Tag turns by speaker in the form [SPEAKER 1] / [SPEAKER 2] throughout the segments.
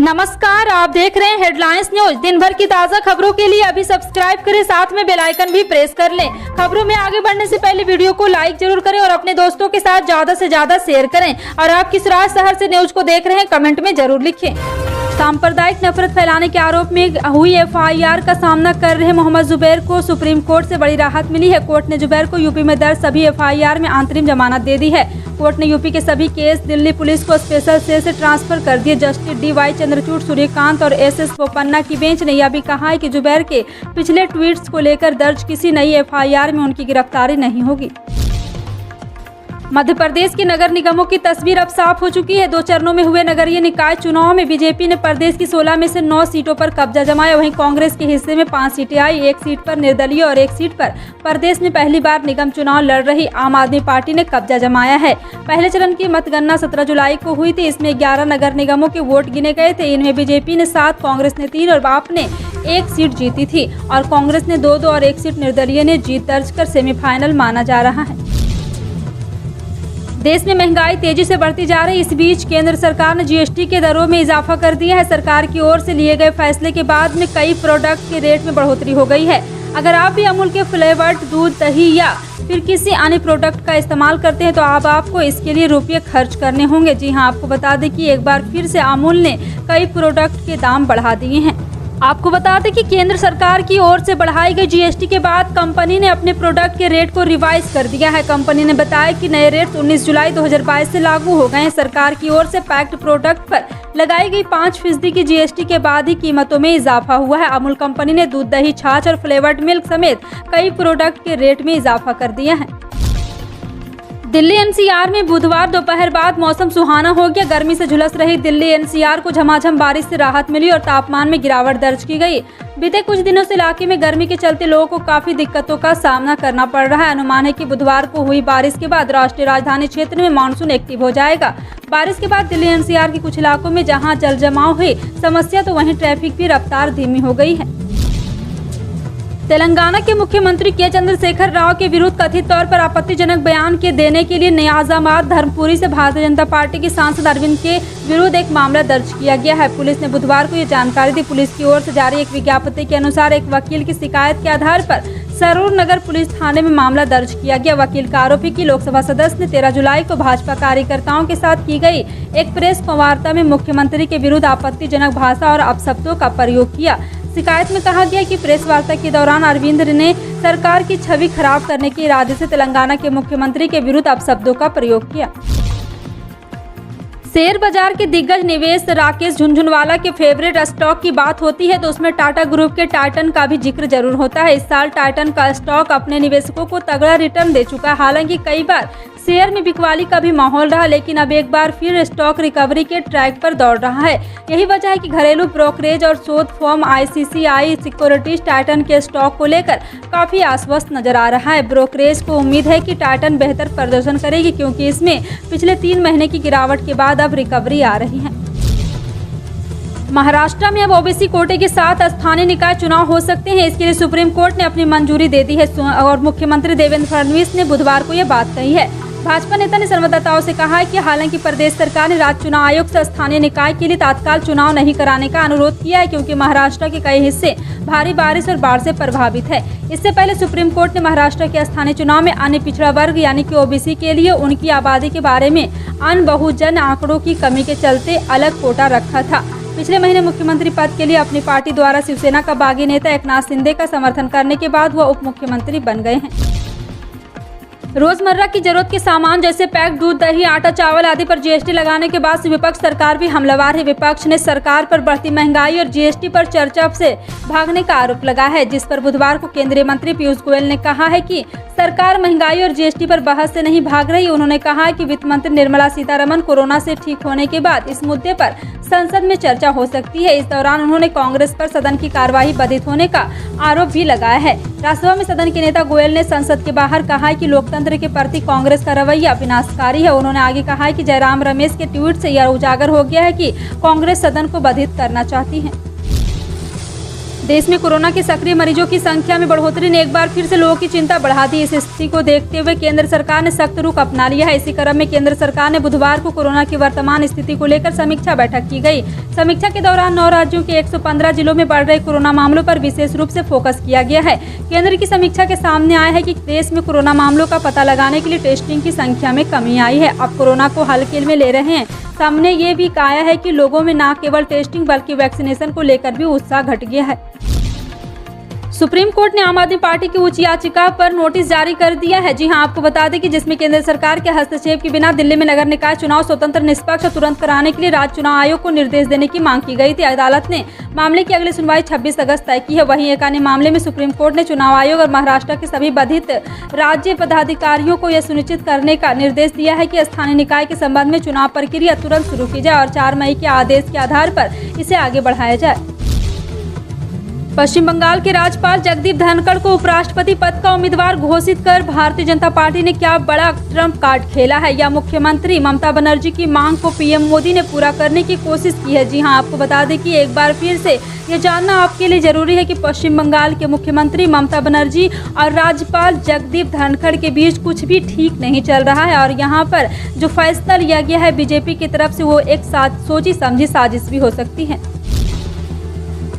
[SPEAKER 1] नमस्कार, आप देख रहे हैं हेडलाइंस न्यूज। दिन भर की ताज़ा खबरों के लिए अभी सब्सक्राइब करें, साथ में बेल आइकन भी प्रेस कर लें। खबरों में आगे बढ़ने से पहले वीडियो को लाइक जरूर करें और अपने दोस्तों के साथ ज्यादा से ज्यादा शेयर करें। और आप किस शहर से न्यूज को देख रहे हैं, कमेंट में जरूर लिखें। सांप्रदायिक नफरत फैलाने के आरोप में हुई एफआईआर का सामना कर रहे मोहम्मद जुबैर को सुप्रीम कोर्ट से बड़ी राहत मिली है। कोर्ट ने जुबैर को यूपी में दर्ज सभी एफआईआर में अंतरिम जमानत दे दी है। कोर्ट ने यूपी के सभी केस दिल्ली पुलिस को स्पेशल सेल से ट्रांसफर कर दिए। जस्टिस DY चंद्रचूड़, सूर्यकांत और SS बोपन्ना की बेंच ने यह भी कहा है कि जुबैर के पिछले ट्वीट्स को लेकर दर्ज किसी नई एफआईआर में उनकी गिरफ्तारी नहीं होगी। मध्य प्रदेश के नगर निगमों की तस्वीर अब साफ हो चुकी है। 2 चरणों में हुए नगरीय निकाय चुनाव में बीजेपी ने प्रदेश की 16 में से 9 सीटों पर कब्जा जमाया। वहीं कांग्रेस के हिस्से में 5 सीटें आई। 1 सीट पर निर्दलीय और 1 सीट पर प्रदेश में पहली बार निगम चुनाव लड़ रही आम आदमी पार्टी ने कब्जा जमाया है। पहले चरण की मतगणना 17 जुलाई को हुई थी। इसमें 11 नगर निगमों के वोट गिने गए थे। इनमें बीजेपी ने 7, कांग्रेस ने 3 और आप ने 1 सीट जीती थी और कांग्रेस ने 2 और 1 सीट निर्दलीय ने जीत दर्ज कर सेमीफाइनल माना जा रहा है। देश में महंगाई तेजी से बढ़ती जा रही। इस बीच केंद्र सरकार ने GST के दरों में इजाफा कर दिया है। सरकार की ओर से लिए गए फैसले के बाद में कई प्रोडक्ट के रेट में बढ़ोतरी हो गई है। अगर आप भी अमूल के फ्लेवर्ड दूध, दही या फिर किसी अन्य प्रोडक्ट का इस्तेमाल करते हैं तो अब आपको इसके लिए रुपये खर्च करने होंगे। जी हां, आपको बता दें कि एक बार फिर से अमूल ने कई प्रोडक्ट के दाम बढ़ा दिए हैं। आपको बता दें कि केंद्र सरकार की ओर से बढ़ाई गई GST के बाद कंपनी ने अपने प्रोडक्ट के रेट को रिवाइज कर दिया है। कंपनी ने बताया कि नए रेट 19 जुलाई 2022 से लागू हो गए हैं। सरकार की ओर से पैक्ड प्रोडक्ट पर लगाई गई 5% की GST के बाद ही कीमतों में इजाफा हुआ है। अमूल कंपनी ने दूध, दही, छाछ और फ्लेवर्ड मिल्क समेत कई प्रोडक्ट के रेट में इजाफा कर दिया है। दिल्ली NCR में बुधवार दोपहर बाद मौसम सुहाना हो गया। गर्मी से झुलस रही दिल्ली NCR को झमाझम बारिश से राहत मिली और तापमान में गिरावट दर्ज की गई। बीते कुछ दिनों से इलाके में गर्मी के चलते लोगों को काफी दिक्कतों का सामना करना पड़ रहा है। अनुमान है कि बुधवार को हुई बारिश के बाद राष्ट्रीय राजधानी क्षेत्र में मानसून एक्टिव हो जाएगा। बारिश के बाद दिल्ली NCR के कुछ इलाकों में जहाँ जल जमाव हुई समस्या, तो वहीं ट्रैफिक की रफ्तार धीमी हो गई है। तेलंगाना के मुख्यमंत्री के चंद्रशेखर राव के विरुद्ध कथित तौर पर आपत्तिजनक बयान के देने के लिए निजामाबाद धर्मपुरी से भारतीय जनता पार्टी के सांसद अरविंद के विरुद्ध एक मामला दर्ज किया गया है। पुलिस ने बुधवार को ये जानकारी दी। पुलिस की ओर से जारी एक विज्ञप्ति के अनुसार एक वकील की शिकायत के आधार पर सरूर नगर पुलिस थाने में मामला दर्ज किया गया। वकील का आरोप है कि लोकसभा सदस्य ने 13 जुलाई को भाजपा कार्यकर्ताओं के साथ की गई एक प्रेस वार्ता में मुख्यमंत्री के विरुद्ध आपत्तिजनक भाषा और अपशब्दों का प्रयोग किया। शिकायत में कहा गया कि प्रेस वार्ता के दौरान अरविंद ने सरकार की छवि खराब करने के इरादे से तेलंगाना के मुख्यमंत्री के विरुद्ध अपशब्दों का प्रयोग किया। शेयर बाजार के दिग्गज निवेश राकेश झुनझुनवाला के फेवरेट स्टॉक की बात होती है तो उसमें टाटा ग्रुप के टाइटन का भी जिक्र जरूर होता है। इस साल टाइटन का स्टॉक अपने निवेशकों को तगड़ा रिटर्न दे चुका है। हालांकि कई बार शेयर में बिकवाली का भी माहौल रहा, लेकिन अब एक बार फिर स्टॉक रिकवरी के ट्रैक पर दौड़ रहा है। यही वजह है कि घरेलू ब्रोकरेज और शोध फर्म ICICI सिक्योरिटीज टाइटन के स्टॉक को लेकर काफी आश्वस्त नजर आ रहा है। ब्रोकरेज को उम्मीद है कि टाइटन बेहतर प्रदर्शन करेगी, क्योंकि इसमें पिछले 3 महीने की गिरावट के बाद अब रिकवरी आ रही है। महाराष्ट्र में अब OBC कोटे के साथ स्थानीय निकाय चुनाव हो सकते हैं। इसके लिए सुप्रीम कोर्ट ने अपनी मंजूरी दे दी है और मुख्यमंत्री देवेंद्र फडणवीस ने बुधवार को यह बात कही है। भाजपा नेता ने संवाददाताओं से कहा है कि हालांकि प्रदेश सरकार ने राज्य चुनाव आयोग से स्थानीय निकाय के लिए तत्काल चुनाव नहीं कराने का अनुरोध किया है, क्योंकि महाराष्ट्र के कई हिस्से भारी बारिश और बाढ़ से प्रभावित है। इससे पहले सुप्रीम कोर्ट ने महाराष्ट्र के स्थानीय चुनाव में अन्य पिछड़ा वर्ग यानी कि OBC के लिए उनकी आबादी के बारे में अन्य बहुजन आंकड़ों की कमी के चलते अलग कोटा रखा था। पिछले महीने मुख्यमंत्री पद के लिए अपनी पार्टी द्वारा शिवसेना का बागी नेता एकनाथ शिंदे का समर्थन करने के बाद वह उप मुख्यमंत्री बन गए हैं। रोजमर्रा की जरूरत के सामान जैसे पैक्ड दूध, दही, आटा, चावल आदि पर GST लगाने के बाद विपक्ष सरकार भी हमलावर है। विपक्ष ने सरकार पर बढ़ती महंगाई और GST पर चर्चा से भागने का आरोप लगा है, जिस पर बुधवार को केंद्रीय मंत्री पीयूष गोयल ने कहा है कि सरकार महंगाई और GST पर बहस से नहीं भाग रही। उन्होंने कहा है कि वित्त मंत्री निर्मला सीतारमण कोरोना से ठीक होने के बाद इस मुद्दे पर संसद में चर्चा हो सकती है। इस दौरान उन्होंने कांग्रेस पर सदन की कार्यवाही बाधित होने का आरोप भी लगाया है। राज्यसभा में सदन के नेता गोयल ने संसद के बाहर कहा है कि लोकतंत्र के प्रति कांग्रेस का रवैया विनाशकारी है। उन्होंने आगे कहा है कि जयराम रमेश के ट्वीट से यह उजागर हो गया है कि कांग्रेस सदन को बाधित करना चाहती है। देश में कोरोना के सक्रिय मरीजों की संख्या में बढ़ोतरी ने एक बार फिर से लोगों की चिंता बढ़ा दी। इस स्थिति को देखते हुए केंद्र सरकार ने सख्त रुख अपना लिया है। इसी क्रम में केंद्र सरकार ने बुधवार को कोरोना की वर्तमान स्थिति को लेकर समीक्षा बैठक की गई। समीक्षा के दौरान 9 राज्यों के 115 जिलों में बढ़ रहे कोरोना मामलों पर विशेष रूप से फोकस किया गया है। केंद्र की समीक्षा के सामने आया है कि देश में कोरोना मामलों का पता लगाने के लिए टेस्टिंग की संख्या में कमी आई है। अब कोरोना को हल्के में ले रहे हैं। सामने ये भी आया है कि लोगों में न केवल टेस्टिंग बल्कि वैक्सीनेशन को लेकर भी उत्साह घट गया है। सुप्रीम कोर्ट ने आम आदमी पार्टी की उच्च याचिका पर नोटिस जारी कर दिया है। जी हां, आपको बता दें कि जिसमें केंद्र सरकार के हस्तक्षेप के बिना दिल्ली में नगर निकाय चुनाव स्वतंत्र, निष्पक्ष और तुरंत कराने के लिए राज्य चुनाव आयोग को निर्देश देने की मांग की गई थी। अदालत ने मामले की अगली सुनवाई 26 अगस्त तय की है। वहीं एक अन्य मामले में सुप्रीम कोर्ट ने चुनाव आयोग और महाराष्ट्र के सभी बाधित राज्य पदाधिकारियों को यह सुनिश्चित करने का निर्देश दिया है कि स्थानीय निकाय के संबंध में चुनाव प्रक्रिया तुरंत शुरू की जाए और 4 मई के आदेश के आधार पर इसे आगे बढ़ाया जाए। पश्चिम बंगाल के राज्यपाल जगदीप धनखड़ को उपराष्ट्रपति पद का उम्मीदवार घोषित कर भारतीय जनता पार्टी ने क्या बड़ा ट्रम्प कार्ड खेला है, या मुख्यमंत्री ममता बनर्जी की मांग को पीएम मोदी ने पूरा करने की कोशिश की है। जी हां, आपको बता दें कि एक बार फिर से ये जानना आपके लिए जरूरी है कि पश्चिम बंगाल के मुख्यमंत्री ममता बनर्जी और राज्यपाल जगदीप धनखड़ के बीच कुछ भी ठीक नहीं चल रहा है और यहाँ पर जो फैसला लिया गया है बीजेपी की तरफ से वो एक सोची समझी साजिश भी हो सकती है।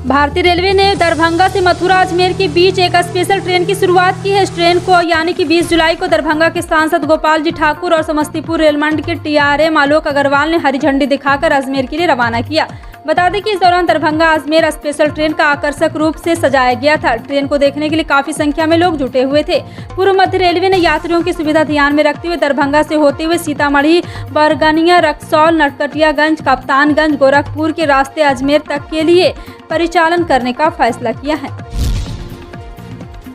[SPEAKER 1] भारतीय रेलवे ने दरभंगा से मथुरा अजमेर के बीच एक स्पेशल ट्रेन की शुरुआत की है। इस ट्रेन को यानी कि 20 जुलाई को दरभंगा के सांसद गोपाल जी ठाकुर और समस्तीपुर रेल मंडल के TRM आलोक अग्रवाल ने हरी झंडी दिखाकर अजमेर के लिए रवाना किया। बता दें कि इस दौरान दरभंगा अजमेर स्पेशल ट्रेन का आकर्षक रूप से सजाया गया था। ट्रेन को देखने के लिए काफी संख्या में लोग जुटे हुए थे। पूर्व मध्य रेलवे ने यात्रियों की सुविधा ध्यान में रखते हुए दरभंगा से होते हुए सीतामढ़ी, बरगनिया, रक्सौल, नरकटियागंज, कप्तानगंज, गोरखपुर के रास्ते अजमेर तक के लिए परिचालन करने का फैसला किया है।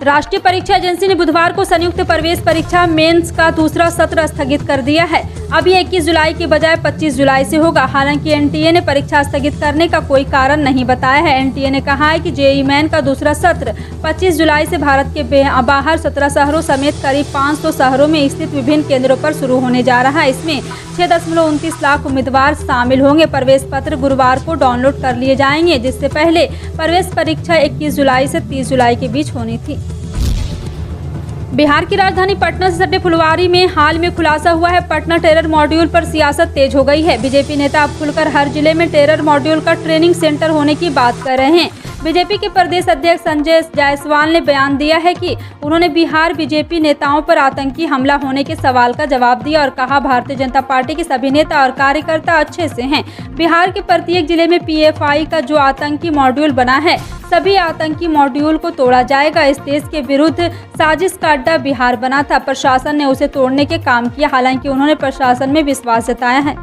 [SPEAKER 1] राष्ट्रीय परीक्षा एजेंसी ने बुधवार को संयुक्त प्रवेश परीक्षा मेंस का दूसरा सत्र स्थगित कर दिया है। अब ये 21 जुलाई के बजाय 25 जुलाई से होगा। हालांकि NTA ने परीक्षा स्थगित करने का कोई कारण नहीं बताया है। NTA ने कहा है कि JEE मेन का दूसरा सत्र 25 जुलाई से भारत के बाहर 17 शहरों समेत करीब 500 शहरों में स्थित विभिन्न केंद्रों पर शुरू होने जा रहा है। इसमें 6.29 लाख उम्मीदवार शामिल होंगे। प्रवेश पत्र गुरुवार को डाउनलोड कर लिए जाएंगे, जिससे पहले प्रवेश परीक्षा 21 जुलाई से 30 जुलाई के बीच होनी थी। बिहार की राजधानी पटना से सटे फुलवारी में हाल में खुलासा हुआ है। पटना टेरर मॉड्यूल पर सियासत तेज हो गई है। बीजेपी नेता अब खुलकर हर जिले में टेरर मॉड्यूल का ट्रेनिंग सेंटर होने की बात कर रहे हैं। बीजेपी के प्रदेश अध्यक्ष संजय जायसवाल ने बयान दिया है कि उन्होंने बिहार बीजेपी नेताओं पर आतंकी हमला होने के सवाल का जवाब दिया और कहा, भारतीय जनता पार्टी के सभी नेता और कार्यकर्ता अच्छे से हैं। बिहार के प्रत्येक जिले में PFI का जो आतंकी मॉड्यूल बना है, सभी आतंकी मॉड्यूल को तोड़ा जाएगा। इस देश के विरुद्ध साजिश का अड्डा बिहार बना था। प्रशासन ने उसे तोड़ने के काम किया। हालांकि उन्होंने प्रशासन में विश्वास जताया है।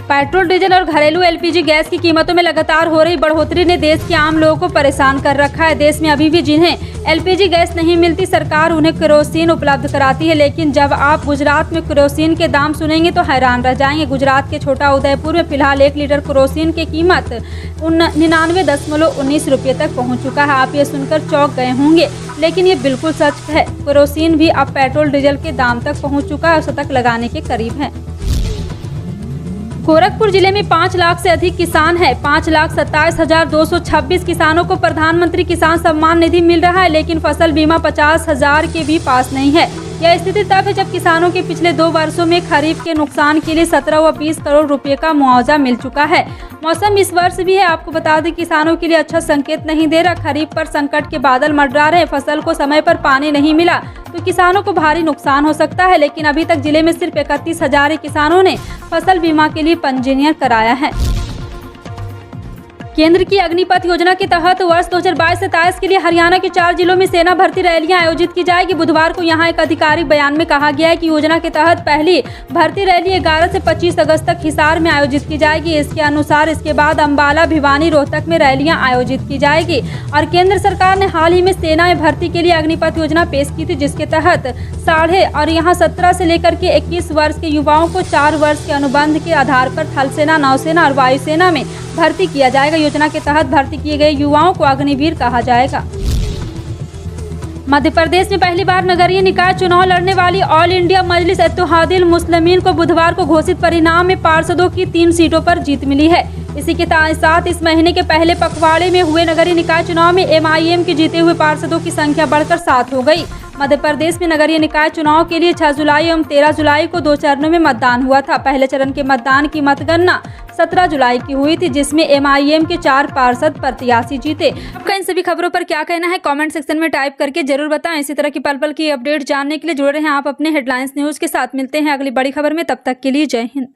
[SPEAKER 1] पेट्रोल, डीजल और घरेलू LPG गैस की कीमतों में लगातार हो रही बढ़ोतरी ने देश के आम लोगों को परेशान कर रखा है। देश में अभी भी जिन्हें LPG गैस नहीं मिलती, सरकार उन्हें केरोसिन उपलब्ध कराती है। लेकिन जब आप गुजरात में केरोसिन के दाम सुनेंगे तो हैरान रह जाएंगे। गुजरात के छोटा उदयपुर में फिलहाल 1 लीटर केरोसिन की कीमत 99.19 रुपये तक पहुँच चुका है। आप ये सुनकर चौंक गए होंगे, लेकिन ये बिल्कुल सच है। केरोसिन भी अब पेट्रोल डीजल के दाम तक पहुँच चुका है और शतक लगाने के करीब है। गोरखपुर जिले में 5 लाख से अधिक किसान हैं। 5,27,226 किसानों को प्रधानमंत्री किसान सम्मान निधि मिल रहा है, लेकिन फसल बीमा 50,000 के भी पास नहीं है। यह स्थिति तब है जब किसानों के पिछले 2 वर्षों में खरीफ के नुकसान के लिए 17 व 20 करोड़ रुपए का मुआवजा मिल चुका है। मौसम इस वर्ष भी है, आपको बता दें, किसानों के लिए अच्छा संकेत नहीं दे रहा। खरीफ पर संकट के बादल मंडरा रहे। फसल को समय पर पानी नहीं मिला तो किसानों को भारी नुकसान हो सकता है। लेकिन अभी तक जिले में सिर्फ 31,000 किसानों ने फसल बीमा के लिए पंजीयन कराया है। केंद्र की अग्निपथ योजना के तहत वर्ष 2022-23 के लिए हरियाणा के 4 जिलों में सेना भर्ती रैलियां आयोजित की जाएगी। बुधवार को यहां एक आधिकारिक बयान में कहा गया है कि योजना के तहत पहली भर्ती रैली 11 से 25 अगस्त तक हिसार में आयोजित की जाएगी। इसके अनुसार इसके बाद अंबाला, भिवानी, रोहतक में रैलियां आयोजित की जाएगी। और केंद्र सरकार ने हाल ही में सेना में भर्ती के लिए अग्निपथ योजना पेश की थी, जिसके तहत 17 से लेकर के 21 वर्ष के युवाओं को 4 वर्ष के अनुबंध के आधार पर थल सेना, नौसेना और वायुसेना में भर्ती किया जाएगा। योजना के तहत भर्ती किए गए युवाओं को अग्निवीर कहा जाएगा। मध्य प्रदेश में पहली बार नगरीय निकाय चुनाव लड़ने वाली ऑल इंडिया मजलिस इत्तेहादुल मुस्लिमीन को बुधवार को घोषित परिणाम में पार्षदों की 3 सीटों पर जीत मिली है। इसी के साथ इस महीने के पहले पखवाड़े में हुए नगरीय निकाय चुनाव में MIM के जीते हुए पार्षदों की संख्या बढ़कर 7 हो गई। मध्य प्रदेश में नगरीय निकाय चुनाव के लिए 6 जुलाई एवं 13 जुलाई को 2 चरणों में मतदान हुआ था। पहले चरण के मतदान की मतगणना 17 जुलाई की हुई थी, जिसमें MIM के 4 पार्षद प्रत्याशी जीते। आपका इन सभी खबरों पर क्या कहना है कमेंट सेक्शन में टाइप करके जरूर बताएं। इसी तरह की पल पल की अपडेट जानने के लिए जुड़े रहें आप अपने हेडलाइंस न्यूज के साथ। मिलते हैं अगली बड़ी खबर में, तब तक के लिए जय हिंद।